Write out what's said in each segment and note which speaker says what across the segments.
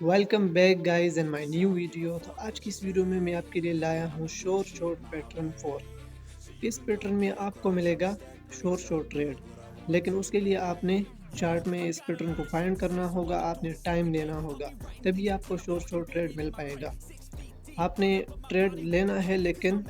Speaker 1: Welcome back guys in my new video. तो आज की इस वीडियो में मैं आपके लिए लाया हूँ शॉर्ट पैटर्न 4। इस पैटर्न में आपको मिलेगा शॉर्ट ट्रेड, लेकिन उसके लिए आपने चार्ट में इस पैटर्न को फाइंड करना होगा, आपने टाइम लेना होगा, तभी आपको शॉर्ट ट्रेड मिल पाएगा। आपने ट्रेड लेना है लेकिन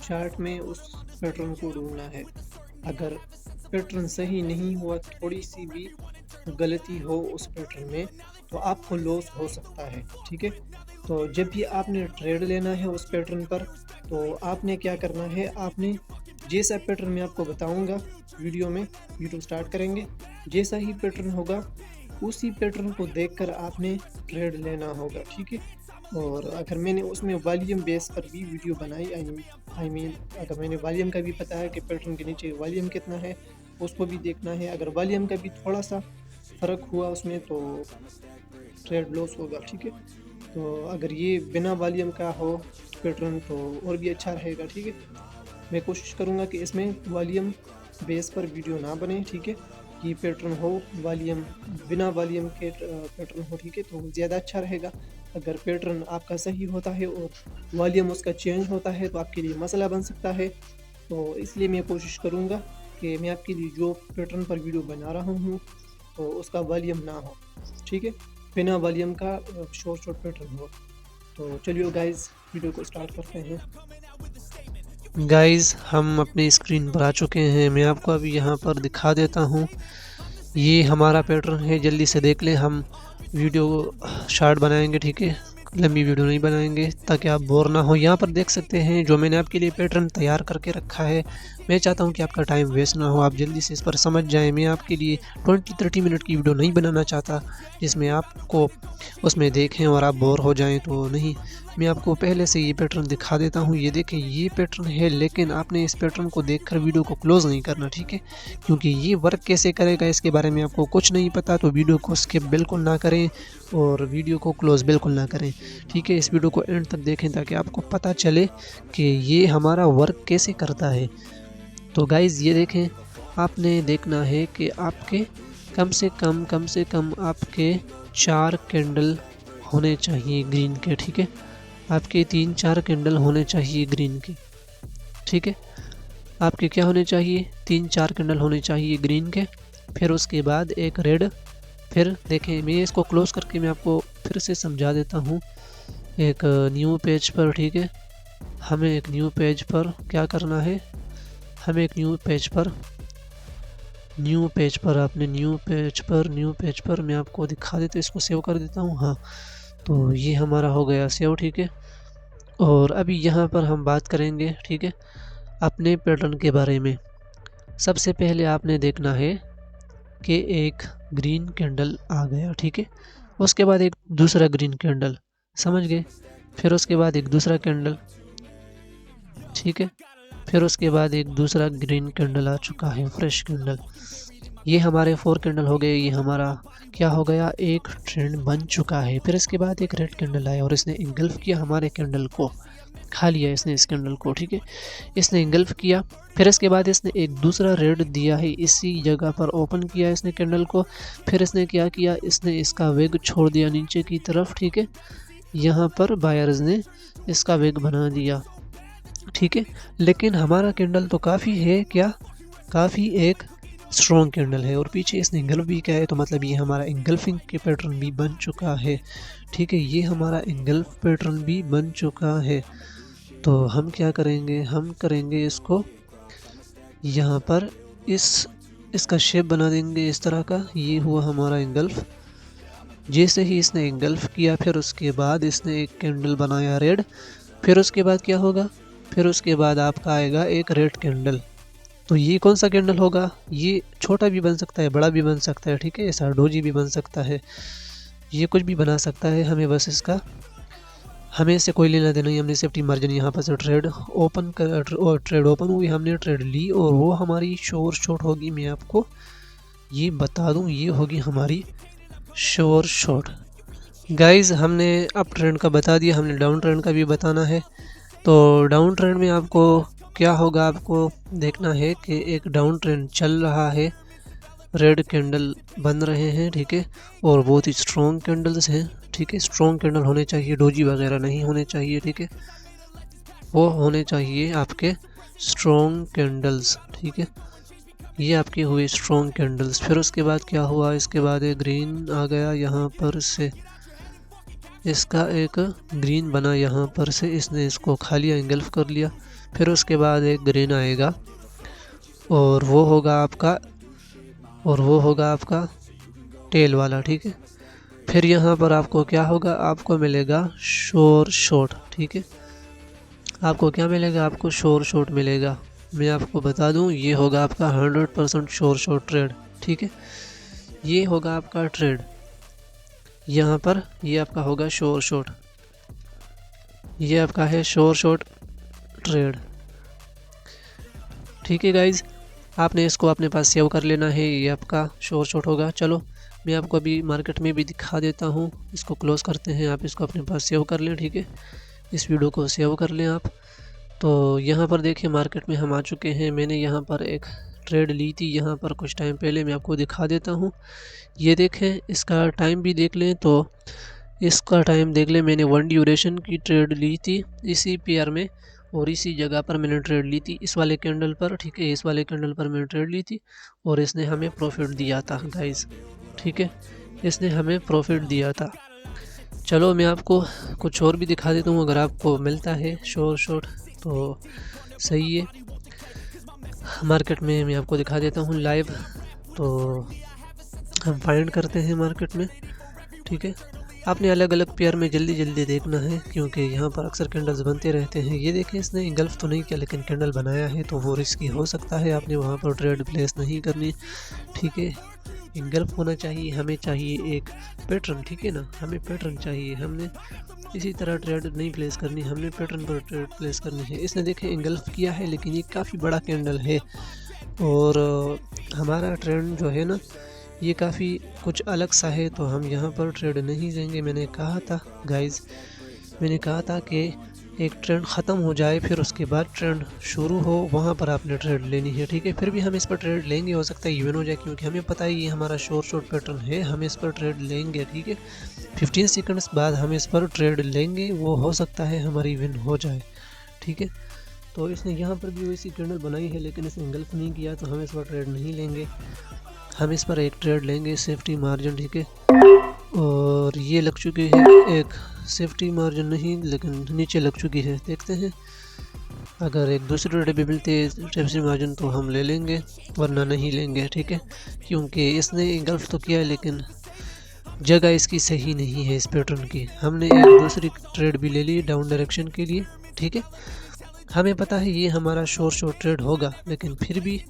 Speaker 1: चार्ट में उस पैटर्न को ढूंढना है। अगर पैटर्न सही नहीं हुआ, थोड़ी सी भी गलती हो उस पैटर्न में, तो आपको लॉस हो सकता है। ठीक है, तो जब भी आपने ट्रेड लेना है उस पैटर्न पर, तो आपने क्या करना है, आपने जैसा पैटर्न मैं आपको बताऊंगा वीडियो स्टार्ट करेंगे, जैसा ही पैटर्न होगा उसी पैटर्न को देखकर आपने ट्रेड लेना होगा। ठीक है, और अगर मैंने उसमें वॉल्यूम बेस पर भी वीडियो बनाई, आई मीन अगर मैंने वॉल्यूम का भी पता है कि पैटर्न के नीचे वॉल्यूम कितना है, उसको भी देखना है। अगर वॉल्यूम का भी थोड़ा सा फ़र्क हुआ उसमें, तो ट्रेड लॉस होगा। ठीक है, तो अगर ये बिना वॉल्यूम का हो पैटर्न तो और भी अच्छा रहेगा। ठीक है, मैं कोशिश करूँगा कि इसमें वॉल्यूम बेस पर वीडियो ना बने। ठीक है, ये पैटर्न हो वॉल्यूम, बिना वॉल्यूम के पैटर्न हो। ठीक है, तो ज़्यादा अच्छा रहेगा। अगर पैटर्न आपका सही होता है और वॉल्यूम उसका चेंज होता है तो आपके लिए मसला बन सकता है। तो इसलिए मैं कोशिश करूँगा कि मैं आपके लिए जो पैटर्न पर वीडियो बना रहा हूँ तो उसका वॉल्यूम ना हो। ठीक है, बिना वॉल्यूम का शॉर्ट पैटर्न हो। तो चलिए गाइस, वीडियो को स्टार्ट करते हैं।
Speaker 2: गाइस हम अपनी स्क्रीन पर आ चुके हैं। मैं आपको अभी यहाँ पर दिखा देता हूँ। ये हमारा पैटर्न है, जल्दी से देख लें। हम वीडियो शॉर्ट बनाएंगे, ठीक है, लंबी वीडियो नहीं बनाएंगे ताकि आप बोर ना हो। यहाँ पर देख सकते हैं जो मैंने आपके लिए पैटर्न तैयार करके रखा है। मैं चाहता हूँ कि आपका टाइम वेस्ट ना हो, आप जल्दी से इस पर समझ जाएं। मैं आपके लिए 20-30 मिनट की वीडियो नहीं बनाना चाहता जिसमें आपको उसमें देखें और आप बोर हो जाएं, तो नहीं। मैं आपको पहले से ये पैटर्न दिखा देता हूँ। ये देखें, ये पैटर्न है, लेकिन आपने इस पैटर्न को देखकर वीडियो को क्लोज नहीं करना, ठीक है, क्योंकि ये वर्क कैसे करेगा इसके बारे में आपको कुछ नहीं पता। तो वीडियो को स्किप बिल्कुल ना करें और वीडियो को क्लोज बिल्कुल ना करें, ठीक है। इस वीडियो को एंड तक देखें ताकि आपको पता चले कि ये हमारा वर्क कैसे करता है। तो गाइज़ ये देखें, आपने देखना है कि आपके कम से कम आपके 4 कैंडल होने चाहिए ग्रीन के, ठीक है। आपके 3-4 कैंडल होने चाहिए ग्रीन के, ठीक है। आपके क्या होने चाहिए, 3-4 कैंडल होने चाहिए ग्रीन के। फिर उसके बाद एक रेड। फिर देखें, मैं इसको क्लोज करके मैं आपको फिर से समझा देता हूँ। एक न्यू पेज पर, ठीक है, हमें एक न्यू पेज पर क्या करना है, हमें एक न्यू पेज पर आपने न्यू पेज पर मैं आपको दिखा देता हूँ। इसको सेव कर देता हूँ। हाँ, तो ये हमारा हो गया सेव, ठीक है। और अभी यहाँ पर हम बात करेंगे, ठीक है, अपने पैटर्न के बारे में। सबसे पहले आपने देखना है कि एक ग्रीन कैंडल आ गया, ठीक है। उसके बाद एक दूसरा ग्रीन कैंडल, समझ गए। फिर उसके बाद एक दूसरा कैंडल, ठीक है। फिर उसके बाद एक दूसरा ग्रीन कैंडल आ चुका है, फ्रेश कैंडल। ये हमारे 4 कैंडल हो गए। ये हमारा क्या हो गया, एक ट्रेंड बन चुका है। फिर इसके बाद एक रेड कैंडल आया और इसने इंगल्फ किया हमारे कैंडल को, खा लिया इसने इस कैंडल को, ठीक है, इसने इंगल्फ किया। फिर इसके बाद इसने एक दूसरा रेड दिया है, इसी जगह पर ओपन किया इसने कैंडल को। फिर इसने क्या किया, इसने इसका वेग छोड़ दिया नीचे की तरफ, ठीक है। यहाँ पर बायर्स ने इसका वेग बना दिया, ठीक है। लेकिन हमारा कैंडल तो काफ़ी है, क्या काफ़ी एक स्ट्रॉन्ग कैंडल है, और पीछे इसने इंगल्फ भी किया है, तो मतलब ये हमारा इंगल्फिंग के पैटर्न भी बन चुका है, ठीक है। ये हमारा इंगल्फ पैटर्न भी बन चुका है। तो हम क्या करेंगे, हम करेंगे इसको यहाँ पर इसका शेप बना देंगे इस तरह का। ये हुआ हमारा इंगल्फ। जैसे ही इसने इंगल्फ किया, फिर उसके बाद इसने एक कैंडल बनाया रेड। फिर उसके बाद क्या होगा, फिर उसके बाद आपका आएगा एक रेड कैंडल। तो ये कौन सा कैंडल होगा, ये छोटा भी बन सकता है, बड़ा भी बन सकता है, ठीक है, ऐसा डोजी भी बन सकता है, ये कुछ भी बना सकता है। हमें इससे कोई लेना देना नहीं। हमने सेफ्टी मार्जिन यहाँ पर से ट्रेड ओपन हुई, हमने ट्रेड ली और वो हमारी शॉर्ट होगी। मैं आपको ये बता दूँ, ये होगी हमारी शॉर्ट। गाइज हमने अप ट्रेंड का बता दिया, हमने डाउन ट्रेंड का भी बताना है। तो डाउन ट्रेंड में आपको क्या होगा, आपको देखना है कि एक डाउन ट्रेंड चल रहा है, रेड कैंडल बन रहे हैं, ठीक है, और बहुत ही स्ट्रॉन्ग कैंडल्स हैं, ठीक है। स्ट्रॉन्ग कैंडल होने चाहिए, डोजी वगैरह नहीं होने चाहिए, ठीक है। वो होने चाहिए आपके स्ट्रॉन्ग कैंडल्स, ठीक है। ये आपके हुए स्ट्रॉन्ग कैंडल्स। फिर उसके बाद क्या हुआ, इसके बाद एक ग्रीन आ गया यहाँ पर से, इसका एक ग्रीन बना यहाँ पर से, इसने इसको खा लिया, इंगल्फ कर लिया। फिर उसके बाद एक ग्रीन आएगा और वो होगा आपका टेल वाला, ठीक है। फिर यहाँ पर आपको क्या होगा, आपको मिलेगा शोर शॉट, ठीक है। आपको क्या मिलेगा, आपको शोर शॉट मिलेगा। मैं आपको बता दूं, ये होगा आपका 100% शोर शॉट ट्रेड, ठीक है। ये होगा आपका ट्रेड यहाँ पर, ये आपका होगा शोर शॉट, ये आपका है शोर शॉट ट्रेड, ठीक है गाइज। आपने इसको अपने पास सेव कर लेना है, ये आपका शोर शॉट होगा। चलो मैं आपको अभी मार्केट में भी दिखा देता हूँ। इसको क्लोज करते हैं, आप इसको अपने पास सेव कर लें, ठीक है। इस वीडियो को सेव कर लें आप। तो यहाँ पर देखिए मार्केट में हम आ चुके हैं। मैंने यहाँ पर एक ट्रेड ली थी यहाँ पर कुछ टाइम पहले, मैं आपको दिखा देता हूँ। ये देखें, इसका टाइम भी देख लें, तो इसका टाइम देख लें। मैंने 1 ड्यूरेशन की ट्रेड ली थी इसी पेयर में और इसी जगह पर मैंने ट्रेड ली थी, इस वाले कैंडल पर, ठीक है। इस वाले कैंडल पर मैंने ट्रेड ली थी और इसने हमें प्रॉफिट दिया था गाइस, ठीक है। इसने हमें प्रॉफिट दिया था। चलो मैं आपको कुछ और भी दिखा देता हूँ, अगर आपको मिलता है शोर शॉट तो सही है। मार्केट में मैं आपको दिखा देता हूँ लाइव, तो हम फाइंड करते हैं मार्केट में, ठीक है। आपने अलग अलग पेयर में जल्दी जल्दी देखना है, क्योंकि यहाँ पर अक्सर कैंडल्स बनते रहते हैं। ये देखें, इसने इंगल्फ तो नहीं किया लेकिन कैंडल बनाया है, तो वो रिस्की हो सकता है। आपने वहाँ पर ट्रेड प्लेस नहीं करनी, ठीक है। इंगल्फ होना चाहिए, हमें चाहिए एक पैटर्न, ठीक है ना, हमें पैटर्न चाहिए। हमने इसी तरह ट्रेड नहीं प्लेस करनी, हमने पैटर्न पर ट्रेड प्लेस करनी है। इसने देखें इंगल्फ किया है, लेकिन ये काफ़ी बड़ा कैंडल है और हमारा ट्रेंड जो है ना, ये काफ़ी कुछ अलग सा है, तो हम यहाँ पर ट्रेड नहीं देंगे। मैंने कहा था गाइस, मैंने कहा था कि एक ट्रेंड ख़त्म हो जाए, फिर उसके बाद ट्रेंड शुरू हो, वहाँ पर आपने ट्रेड लेनी है, ठीक है। फिर भी हम इस पर ट्रेड लेंगे, हो सकता है इवन हो जाए, क्योंकि हमें पता है ये हमारा शोर शॉट पैटर्न है, हम इस पर ट्रेड लेंगे, ठीक है। 15 सेकंड्स बाद हम इस पर ट्रेड लेंगे, वो हो सकता है हमारी विन हो जाए, ठीक है। तो इसने यहाँ पर भी वैसी कैंडल बनाई है, लेकिन इसने इंगल्फ नहीं किया, तो हम इस पर ट्रेड नहीं लेंगे। हम इस पर एक ट्रेड लेंगे सेफ्टी मार्जिन, ठीक है। और ये लग चुकी है एक सेफ्टी मार्जिन, नहीं लेकिन नीचे लग चुकी है। देखते हैं, अगर एक दूसरी ट्रेड भी मिलती है सेफ्टी मार्जिन तो हम ले लेंगे, वरना नहीं लेंगे, ठीक है। क्योंकि इसने इंगल्फ तो किया है, लेकिन जगह इसकी सही नहीं है इस पैटर्न की। हमने एक दूसरी ट्रेड भी ले ली डाउन डायरेक्शन के लिए, ठीक है। हमें पता है ये हमारा शोर शॉट ट्रेड होगा, लेकिन फिर भी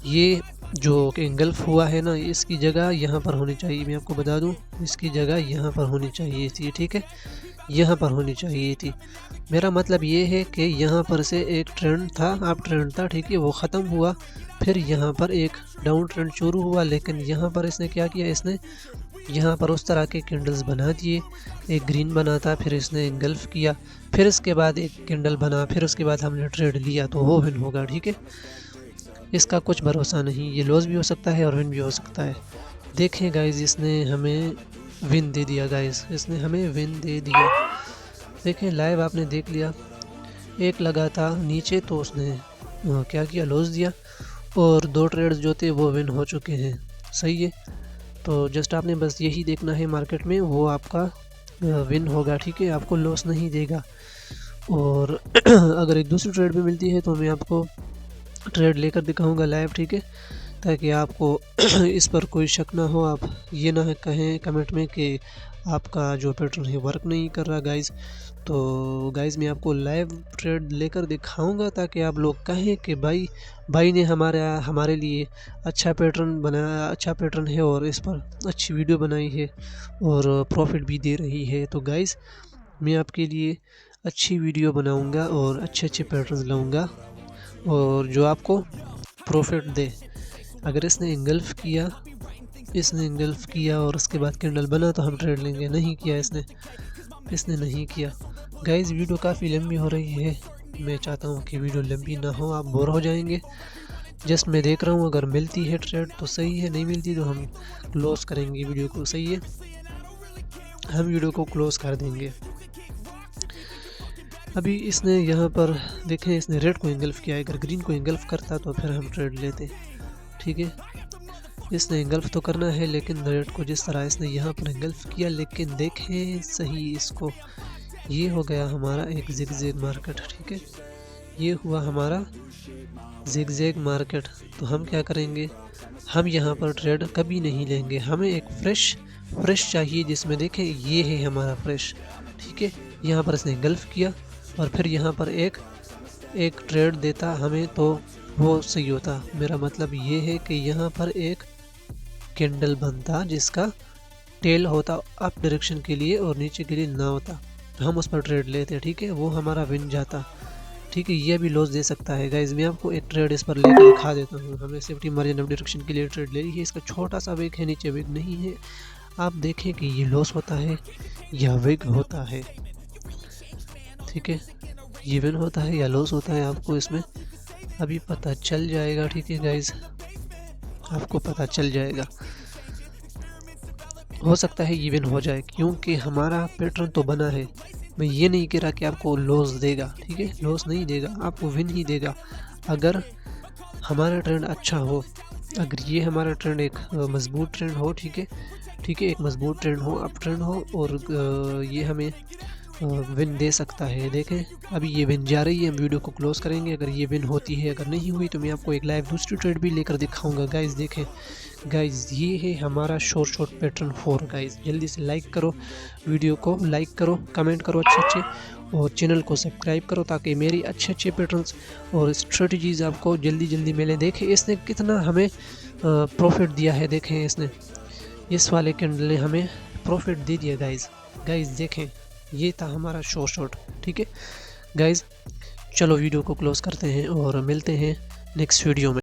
Speaker 2: ये जो इंगल्फ हुआ है ना, इसकी जगह यहाँ पर होनी चाहिए। मैं आपको बता दूं, इसकी जगह यहाँ पर होनी चाहिए थी, ठीक है, यहाँ पर होनी चाहिए थी। मेरा मतलब ये है कि यहाँ पर से एक ट्रेंड था, अप ट्रेंड था, ठीक है, वो ख़त्म हुआ, फिर यहाँ पर एक डाउन ट्रेंड शुरू हुआ, लेकिन यहाँ पर इसने क्या किया, इसने यहाँ पर उस तरह के कैंडल्स बना दिए। एक ग्रीन बना था, फिर इसने इंगल्फ किया, फिर इसके बाद एक कैंडल बना, फिर उसके बाद हमने ट्रेड लिया, तो वो विन होगा, ठीक है। इसका कुछ भरोसा नहीं, ये लॉस भी हो सकता है और विन भी हो सकता है। देखें गाइस, इसने हमें विन दे दिया गाइस, इसने हमें विन दे दिया। देखें लाइव आपने देख लिया, एक लगा था नीचे, तो उसने क्या किया, लॉस दिया, और 2 ट्रेड्स जो थे वो विन हो चुके हैं, सही है। तो जस्ट आपने बस यही देखना है मार्केट में, वो आपका विन होगा, ठीक है, आपको लॉस नहीं देगा। और अगर एक दूसरी ट्रेड भी मिलती है तो मैं आपको ट्रेड लेकर दिखाऊंगा लाइव, ठीक है, ताकि आपको इस पर कोई शक ना हो, आप ये ना कहें कमेंट में कि आपका जो पैटर्न है वर्क नहीं कर रहा गाइज़। तो गाइज़ मैं आपको लाइव ट्रेड लेकर दिखाऊंगा, ताकि आप लोग कहें कि भाई ने हमारे लिए अच्छा पैटर्न बनाया, अच्छा पैटर्न है और इस पर अच्छी वीडियो बनाई है और प्रॉफिट भी दे रही है। तो गाइज़ मैं आपके लिए अच्छी वीडियो बनाऊंगा और अच्छे अच्छे पैटर्न लाऊंगा और जो आपको प्रॉफिट दे। अगर इसने इंगल्फ किया और उसके बाद कैंडल बना तो हम ट्रेड लेंगे, नहीं किया इसने नहीं किया। गाइस वीडियो काफ़ी लंबी हो रही है, मैं चाहता हूँ कि वीडियो लंबी ना हो, आप बोर हो जाएंगे। जस्ट मैं देख रहा हूँ, अगर मिलती है ट्रेड तो सही है, नहीं मिलती तो हम क्लोज करेंगे वीडियो को, सही है। हम वीडियो को क्लोज़ कर देंगे। अभी इसने यहाँ पर देखें, इसने रेड को इंगल्फ किया है। अगर ग्रीन को इंगल्फ करता तो फिर हम ट्रेड लेते, ठीक है। इसने इंगल्फ तो करना है, लेकिन रेड को जिस तरह इसने यहाँ पर इंगल्फ किया, लेकिन देखें सही इसको, ये हो गया हमारा एक जिगजैग मार्केट, ठीक है। ये हुआ हमारा जिगजैग मार्केट। तो हम क्या करेंगे, हम यहाँ पर ट्रेड कभी नहीं लेंगे। हमें एक फ्रेश चाहिए जिसमें देखें ये है हमारा फ्रेश, ठीक है। यहाँ पर इसने इंगल्फ किया और फिर यहाँ पर एक ट्रेड देता हमें तो वो सही होता। मेरा मतलब ये है कि यहाँ पर एक कैंडल बनता जिसका टेल होता अप डायरेक्शन के लिए और नीचे के लिए ना होता, तो हम उस पर ट्रेड लेते, ठीक है। वो हमारा विन जाता, ठीक है। ये भी लॉस दे सकता है गाइज। मैं आपको एक ट्रेड इस पर लेकर दिखा देता हूँ। हमने सेफ्टी मार्जिन अप डायरेक्शन के लिए ट्रेड ले ली है। इसका छोटा सा विग है, नीचे विग नहीं है। आप देखें कि ये लॉस होता है या विग होता है, ठीक है। ये विन होता है या लॉस होता है, आपको इसमें अभी पता चल जाएगा, ठीक है गाइज, आपको पता चल जाएगा। हो सकता है ये विन हो जाए, क्योंकि हमारा पैटर्न तो बना है। मैं ये नहीं कह रहा कि आपको लॉस देगा, ठीक है। लॉस नहीं देगा, आपको विन ही देगा अगर हमारा ट्रेंड अच्छा हो। अगर ये हमारा ट्रेंड एक मजबूत ट्रेंड हो, ठीक है, ठीक है, एक मजबूत ट्रेंड हो, अप ट्रेंड हो, और ये हमें विन दे सकता है। देखें अभी ये विन जा रही है, हम वीडियो को क्लोज करेंगे। अगर ये विन होती है, अगर नहीं हुई तो मैं आपको एक लाइव दूसरी ट्रेड भी लेकर दिखाऊंगा गाइज। देखें गाइज, ये है हमारा शॉर्ट पैटर्न 4 गाइज। जल्दी से लाइक करो, वीडियो को लाइक करो, कमेंट करो अच्छे और चैनल को सब्सक्राइब करो, ताकि मेरी अच्छे पैटर्न्स और स्ट्रेटजीज़ आपको जल्दी मिले। देखें इसने कितना हमें प्रॉफिट दिया है। देखें इसने इस वाले कैंडल ने हमें प्रॉफिट दे दिया गाइज देखें, ये था हमारा शॉर्ट, ठीक है गाइज। चलो वीडियो को क्लोज करते हैं और मिलते हैं नेक्स्ट वीडियो में।